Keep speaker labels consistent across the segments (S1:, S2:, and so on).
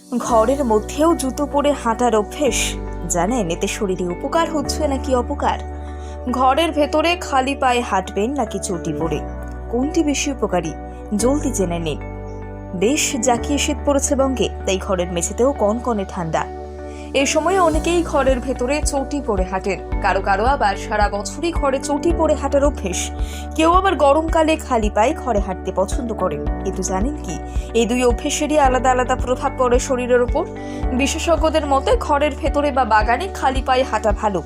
S1: ঘরের মধ্যেও জুতো পরে হাঁটার অভ্যেস, জানেন এতে শরীরে উপকার হচ্ছে নাকি অপকার? ঘরের ভেতরে খালি পায়ে হাঁটবেন নাকি চটি পরে, কোনটি বেশি উপকারী জলদি জেনে নিন। বেশ জাঁকিয়ে শীত পড়েছে বঙ্গে, তাই ঘরের মেঝেতেও কনকনে ঠান্ডা। এই সময়ে অনেকেই ঘরের ভেতরে চটি পরে হাঁটেন, কারো কারো আবার সারা বছরই ঘরে চটি পরে হাঁটার অভ্যেস। কেউ আবার গরমকালে খালি পায়ে ঘরে হাঁটতে পছন্দ করেন। কিন্তু জানেন কি, এই দুই অভ্যেসেরই আলাদা আলাদা প্রভাব পড়ে শরীরের উপর। বিশেষজ্ঞদের মতে ঘরের ভেতরে বা বাগানে খালি পায়ে হাঁটা ভালো,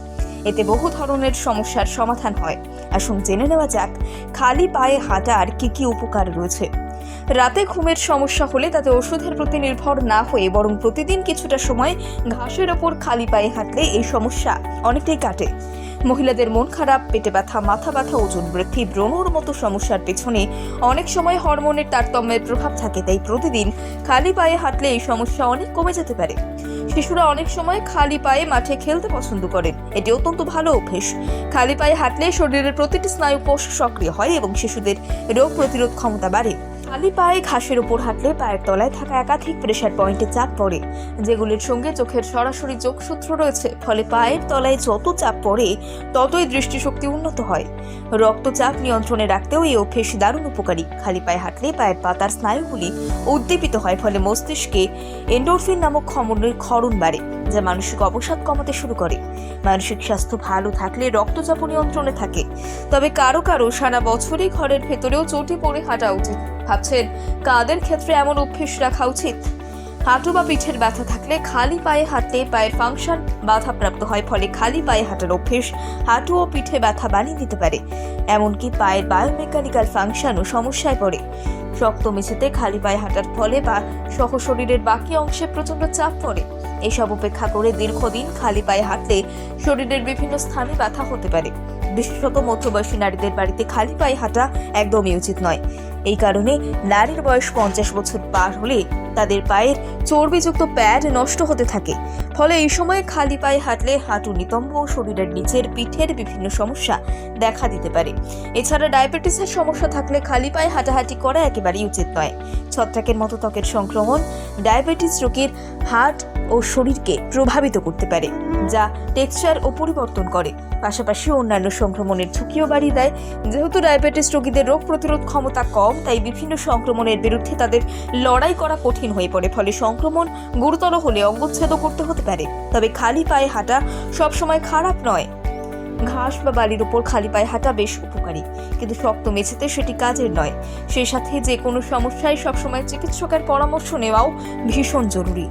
S1: এতে বহু ধরনের সমস্যার সমাধান হয়। আসুন জেনে নেওয়া যাক খালি পায়ে হাঁটার কি কি উপকার রয়েছে। রাতে ঘুমের সমস্যা হলে তাতে ওষুধের প্রতি নির্ভর না হয়ে বরং প্রতিদিন কিছুটা সময় ঘাসের ওপর খালি পায়ে হাঁটলে এই সমস্যা অনেকটাই কাটে। মহিলাদের মন খারাপ, পেটে ব্যথা, মাথা ব্যথা, ওজন বৃদ্ধি, ব্রণর মতো সমস্যার পেছনে অনেক সময় হরমোনের তারতম্যের প্রভাব থাকে, তাই প্রতিদিন খালি পায়ে হাঁটলে এই সমস্যা অনেক কমে যেতে পারে। শিশুরা অনেক সময় খালি পায়ে মাঠে খেলতে পছন্দ করেন, এটি অত্যন্ত ভালো অভ্যেস। খালি পায়ে হাঁটলে শরীরের প্রতিটি স্নায়ু কোষ সক্রিয় হয় এবং শিশুদের রোগ প্রতিরোধ ক্ষমতা বাড়ে। খালি পায়ে ঘাসের উপর হাঁটলে পায়ের তলায় থাকা একাধিক প্রেসার পয়েন্টে চাপ পড়ে, যেগুলির সঙ্গে চোখের সরাসরি যোগসূত্র রয়েছে। ফলে পায়ের তলায় যত চাপ পড়ে ততই দৃষ্টিশক্তি উন্নত হয়। রক্তচাপ নিয়ন্ত্রণে রাখতেও এই অভ্যেস দারুণ উপকারী। খালি পায়ে হাঁটলে পায়ের পাতার স্নায়ুগুলি উদ্দীপিত হয়, ফলে মস্তিষ্কে এন্ডোরফিন নামক হরমোনের ক্ষরণ বাড়ে, যা মানসিক অবসাদ কমাতে শুরু করে। মানসিক স্বাস্থ্য ভালো থাকলে রক্তচাপ নিয়ন্ত্রণে থাকে। তবে কারো কারো সারা বছরই ঘরের ভেতরেও চটি পরে হাঁটা উচিত। ভাবছেন কাদের ক্ষেত্রে এমন অভ্যেস রাখা উচিত? হাঁটু বা পিঠের ব্যথা থাকলে খালি পায়ে হাঁটলে পায়ের ফাংশন বাধাপ্রাপ্ত হয়, ফলে খালি পায়ে হাঁটার অভ্যেস হাঁটু ও পিঠে ব্যথা বানিয়ে দিতে পারে। এমনকি পায়ের বায়োমেকানিক্যাল ফাংশনও সমস্যায় পড়ে। শক্ত মেঝেতে খালি পায়ে হাঁটার ফলে বা সহ শরীরের বাকি অংশে প্রচন্ড চাপ পড়ে। এসব উপেক্ষা করে দীর্ঘদিন খালি পায়ে হাঁটলে শরীরের বিভিন্ন স্থানে ব্যথা হতে পারে। বিশেষত মধ্যবয়সী নারীদের বাড়িতে খালি পায়ে হাঁটা একদমই উচিত নয়। এই কারণে নারীর বয়স 50 বছর পার হলে তাদের পায়ের চর্বিযুক্ত প্যাড নষ্ট হতে থাকে। ফলে এই সময় খালি পায়ে হাঁটলে হাঁটু, নিতম্ব ও শরীরের নিচের পিঠের বিভিন্ন সমস্যা দেখা দিতে পারে। এছাড়া ডায়াবেটিসের সমস্যা থাকলে খালি পায়ে হাঁটাহাঁটি করা একেবারেই উচিত নয়। ছত্রাকের মতো ত্বকের সংক্রমণ ডায়াবেটিস রোগীর হার্ট ও শরীরকে প্রভাবিত করতে পারে, যা টেক্সচার ও পরিবর্তন করে। পাশাপাশি অন্যান্য সংক্রমণের ঝুঁকিও বাড়িয়ে দেয়। যেহেতু ডায়াবেটিস রোগীদের রোগ প্রতিরোধ ক্ষমতা কম, তাই বিভিন্ন সংক্রমণের বিরুদ্ধে তাদের লড়াই করা কঠিন হয়ে পড়ে। ফলে সংক্রমণ গুরুতর হলে অঙ্গচ্ছেদ করতে হতে পারে। তবে খালি পায়ে হাঁটা সবসময় খারাপ নয়। ঘাস বা বালির উপর খালি পায়ে হাঁটা বেশ উপকারী, কিন্তু শক্ত মেঝেতে সেটি কাজের নয়। সেই সাথে যে কোনো সমস্যায় সবসময় চিকিৎসকের পরামর্শ নেওয়াও ভীষণ জরুরি।